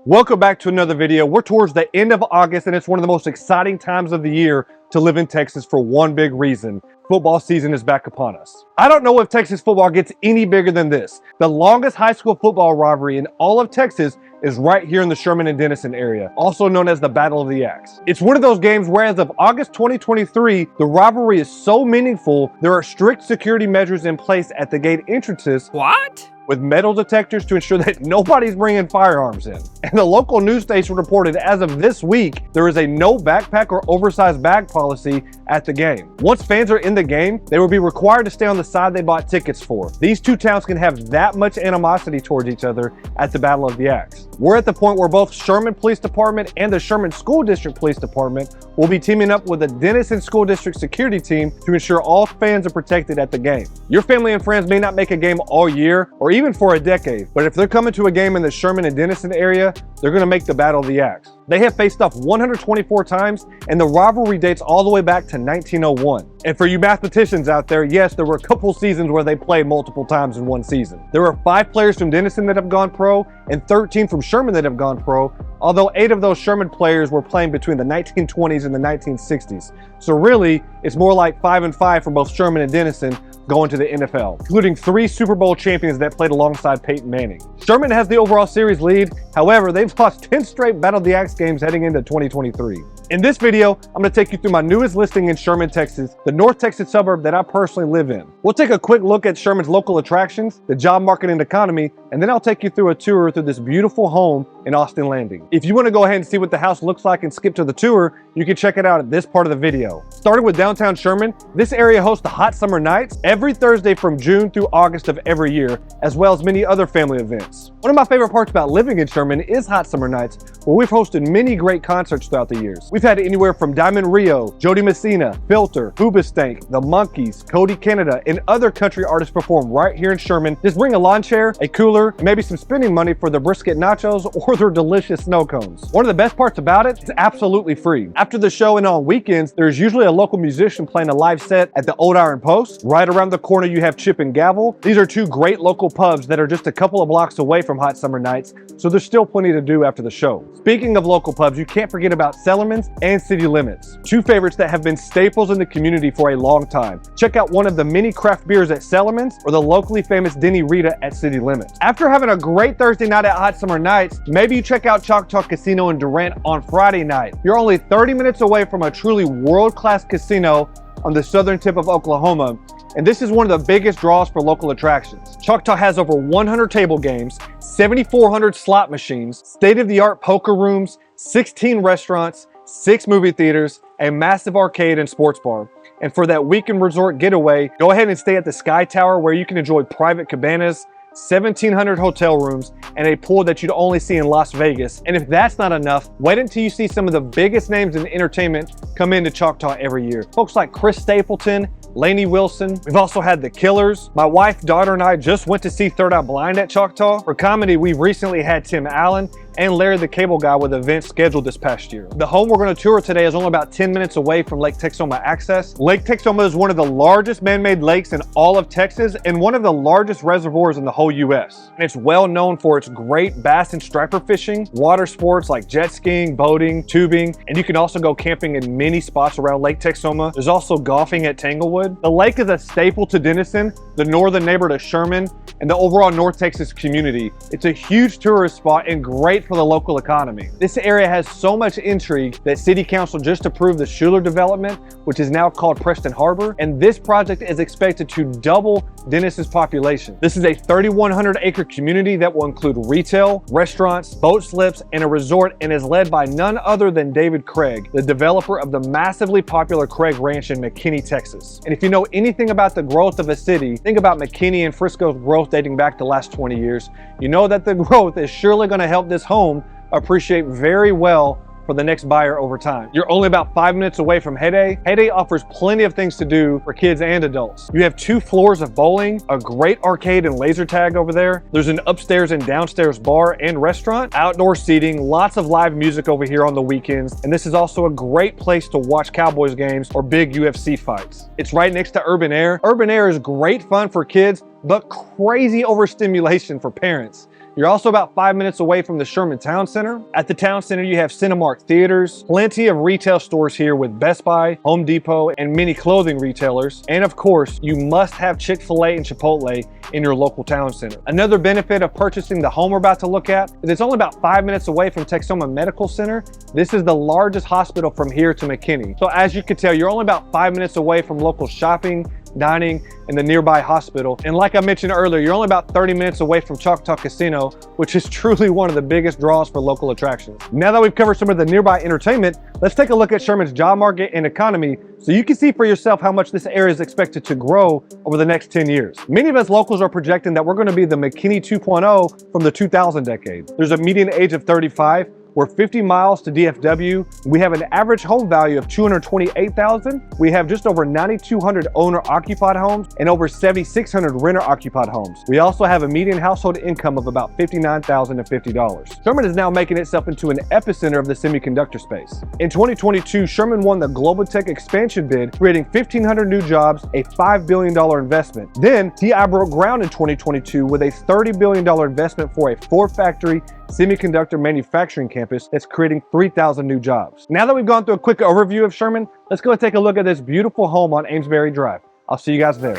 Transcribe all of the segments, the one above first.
Welcome back to another video. We're towards the end of August and it's one of the most exciting times of the year to live in Texas for one big reason. Football season is back upon us. I don't know if Texas football gets any bigger than this. The longest high school football rivalry in all of Texas is right here in the Sherman and Denison area, also known as the Battle of the Axe. It's one of those games where as of August 2023, the rivalry is so meaningful, there are strict security measures in place at the gate entrances. What? With metal detectors to ensure that nobody's bringing firearms in. And the local news station reported as of this week, there is a no backpack or oversized bag policy at the game. Once fans are in the game, they will be required to stay on the side they bought tickets for. These two towns can have that much animosity towards each other at the Battle of the Axe. We're at the point where both Sherman Police Department and the Sherman School District Police Department will be teaming up with the Denison School District security team to ensure all fans are protected at the game. Your family and friends may not make a game all year or even for a decade, but if they're coming to a game in the Sherman and Denison area, they're going to make the Battle of the Axe. They have faced off 124 times, and the rivalry dates all the way back to 1901. And for you mathematicians out there, yes, there were a couple seasons where they played multiple times in one season. There are 5 players from Denison that have gone pro and 13 from Sherman that have gone pro, although 8 of those Sherman players were playing between the 1920s and the 1960s. So really, it's more like 5 and 5 for both Sherman and Denison going to the NFL, including 3 Super Bowl champions that played alongside Peyton Manning. Sherman has the overall series lead. However, they've lost 10 straight Battle of the Axe games heading into 2023. In this video, I'm going to take you through my newest listing in Sherman, Texas, the North Texas suburb that I personally live in. We'll take a quick look at Sherman's local attractions, the job market and economy, and then I'll take you through a tour through this beautiful home in Austin Landing. If you want to go ahead and see what the house looks like and skip to the tour, you can check it out at this part of the video. Starting with downtown Sherman, this area hosts the Hot Summer Nights every Thursday from June through August of every year, as well as many other family events. One of my favorite parts about living in Sherman is Hot Summer Nights, where we've hosted many great concerts throughout the years. We've had anywhere from Diamond Rio, Jody Messina, Filter, Hoobastank, The Monkees, Cody Canada, and other country artists perform right here in Sherman. Just bring a lawn chair, a cooler, and maybe some spending money for their brisket nachos or their delicious snow cones. One of the best parts about it, it's absolutely free. After the show and on weekends, there's usually a local musician playing a live set at the Old Iron Post. Right around the corner, you have Chip and Gavel. These are 2 great local pubs that are just a couple of blocks away from Hot Summer Nights, so there's still plenty to do after the show. Speaking of local pubs, you can't forget about Cellarman's and City Limits, 2 favorites that have been staples in the community for a long time. Check out one of the many craft beers at Cellarman's or the locally famous Denny Rita at City Limits. After having a great Thursday night at Hot Summer Nights, maybe you check out Choctaw Casino and Resort on Friday night. You're only 30 minutes away from a truly world-class casino on the southern tip of Oklahoma, and this is one of the biggest draws for local attractions. Choctaw has over 100 table games, 7,400 slot machines, state-of-the-art poker rooms, 16 restaurants, 6 movie theaters, a massive arcade and sports bar. And for that weekend resort getaway, go ahead and stay at the Sky Tower where you can enjoy private cabanas, 1,700 hotel rooms, and a pool that you'd only see in Las Vegas. And if that's not enough, wait until you see some of the biggest names in entertainment come into Choctaw every year. Folks like Chris Stapleton, Lainey Wilson. We've also had the Killers. My wife, daughter, and I just went to see Third Eye Blind at Choctaw. For comedy, we've recently had Tim Allen and Larry the Cable Guy with events scheduled this past year. The home we're going to tour today is only about 10 minutes away from Lake Texoma access. Lake Texoma is one of the largest man-made lakes in all of Texas and one of the largest reservoirs in the whole U.S. And it's well known for its great bass and striper fishing, water sports like jet skiing, boating, tubing, and you can also go camping in many spots around Lake Texoma. There's also golfing at Tanglewood. The lake is a staple to Denison, the northern neighbor to Sherman, and the overall North Texas community. It's a huge tourist spot and great for the local economy. This area has so much intrigue that City Council just approved the Schuler development, which is now called Preston Harbor, and this project is expected to double Denison's population. This is a 3,100 acre community that will include retail, restaurants, boat slips, and a resort, and is led by none other than David Craig, the developer of the massively popular Craig Ranch in McKinney, Texas. And if you know anything about the growth of a city, think about McKinney and Frisco's growth dating back the last 20 years. You know that the growth is surely going to help this home appreciate very well for the next buyer over time. You're only about 5 minutes away from Heyday. Heyday offers plenty of things to do for kids and adults. You have 2 floors of bowling, a great arcade and laser tag over there. There's an upstairs and downstairs bar and restaurant, outdoor seating, lots of live music over here on the weekends, and this is also a great place to watch Cowboys games or big UFC fights. It's right next to Urban Air. Urban Air is great fun for kids, but crazy overstimulation for parents. You're also about 5 minutes away from the Sherman Town Center. At the Town Center, you have Cinemark theaters, plenty of retail stores here with Best Buy, Home Depot, and many clothing retailers. And of course, you must have Chick-fil-A and Chipotle in your local town center. Another benefit of purchasing the home we're about to look at is it's only about 5 minutes away from Texoma Medical Center. This is the largest hospital from here to McKinney. So as you can tell, you're only about 5 minutes away from local shopping, dining, and the nearby hospital. And like I mentioned earlier, you're only about 30 minutes away from Choctaw Casino, which is truly one of the biggest draws for local attractions. Now that we've covered some of the nearby entertainment, let's take a look at Sherman's job market and economy so you can see for yourself how much this area is expected to grow over the next 10 years. Many of us locals are projecting that we're going to be the McKinney 2.0 from the 2000 decade. There's a median age of 35. We're 50 miles to DFW. We have an average home value of $228,000. We have just over 9,200 owner-occupied homes and over 7,600 renter-occupied homes. We also have a median household income of about $59,050. Sherman is now making itself into an epicenter of the semiconductor space. In 2022, Sherman won the Global Tech expansion bid, creating 1,500 new jobs, a $5 billion investment. Then, TI broke ground in 2022 with a $30 billion investment for a 4-factory semiconductor manufacturing campus that's creating 3,000 new jobs. Now that we've gone through a quick overview of Sherman, let's go and take a look at this beautiful home on Amesbury Drive. I'll see you guys there.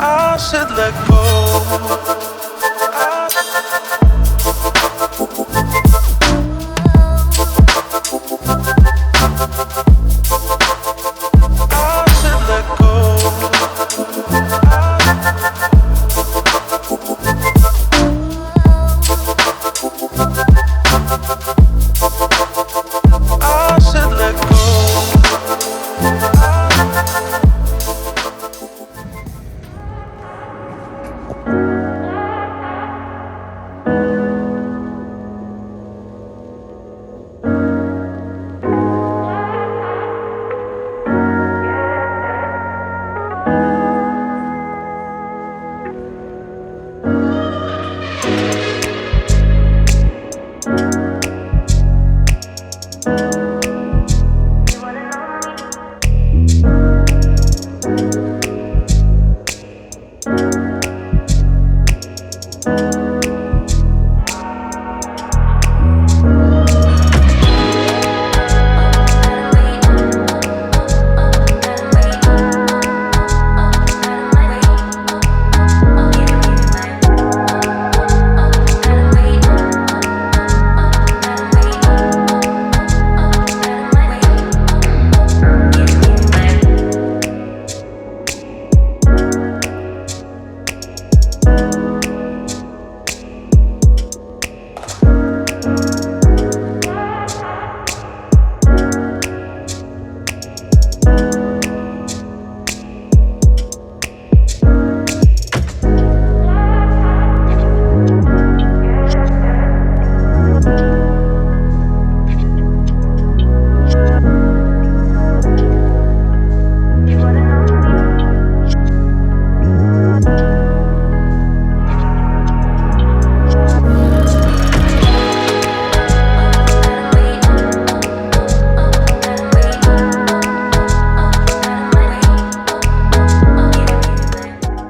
I said let go.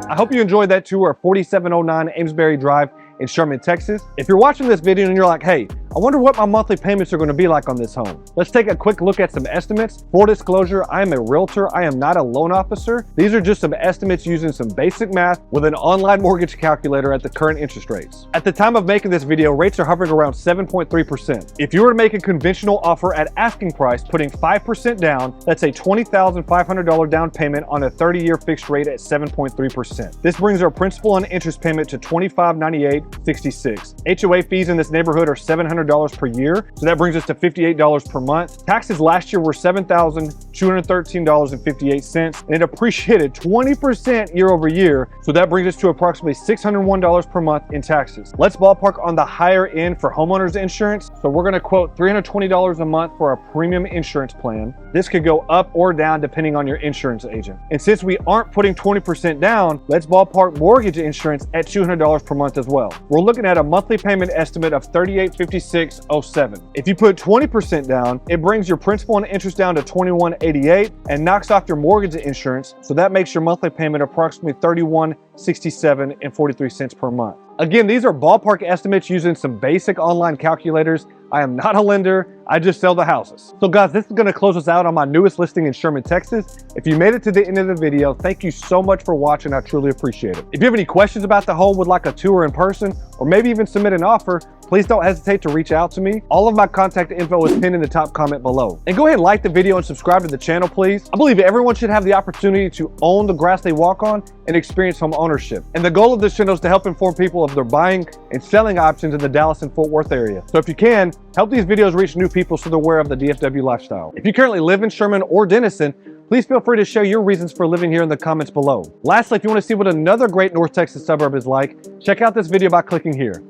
I hope you enjoyed that tour of 4709 Amesbury Drive in Sherman, Texas. If you're watching this video and you're like, hey, I wonder what my monthly payments are going to be like on this home. Let's take a quick look at some estimates. Full disclosure, I am a realtor. I am not a loan officer. These are just some estimates using some basic math with an online mortgage calculator at the current interest rates. At the time of making this video, rates are hovering around 7.3%. If you were to make a conventional offer at asking price, putting 5% down, that's a $20,500 down payment on a 30-year fixed rate at 7.3%. This brings our principal and interest payment to $2598.66. HOA fees in this neighborhood are $700 per year, so that brings us to $58 per month. Taxes last year were $7,213.58, and it appreciated 20% year over year, so that brings us to approximately $601 per month in taxes. Let's ballpark on the higher end for homeowners insurance. So we're going to quote $320 a month for a premium insurance plan. This could go up or down depending on your insurance agent. And since we aren't putting 20% down, let's ballpark mortgage insurance at $200 per month as well. We're looking at a monthly payment estimate of $38.56.07. If you put 20% down, it brings your principal and interest down to $21.88 and knocks off your mortgage insurance, so that makes your monthly payment approximately $31.67.43 per month. Again, these are ballpark estimates using some basic online calculators. I am not a lender, I just sell the houses. So guys, this is gonna close us out on my newest listing in Sherman, Texas. If you made it to the end of the video, thank you so much for watching, I truly appreciate it. If you have any questions about the home, would like a tour in person, or maybe even submit an offer, please don't hesitate to reach out to me. All of my contact info is pinned in the top comment below. And go ahead and like the video and subscribe to the channel, please. I believe everyone should have the opportunity to own the grass they walk on and experience home ownership. And the goal of this channel is to help inform people of their buying and selling options in the Dallas and Fort Worth area. So if you can, help these videos reach new people so they're aware of the DFW lifestyle. If you currently live in Sherman or Denison, please feel free to share your reasons for living here in the comments below. Lastly, if you want to see what another great North Texas suburb is like, check out this video by clicking here.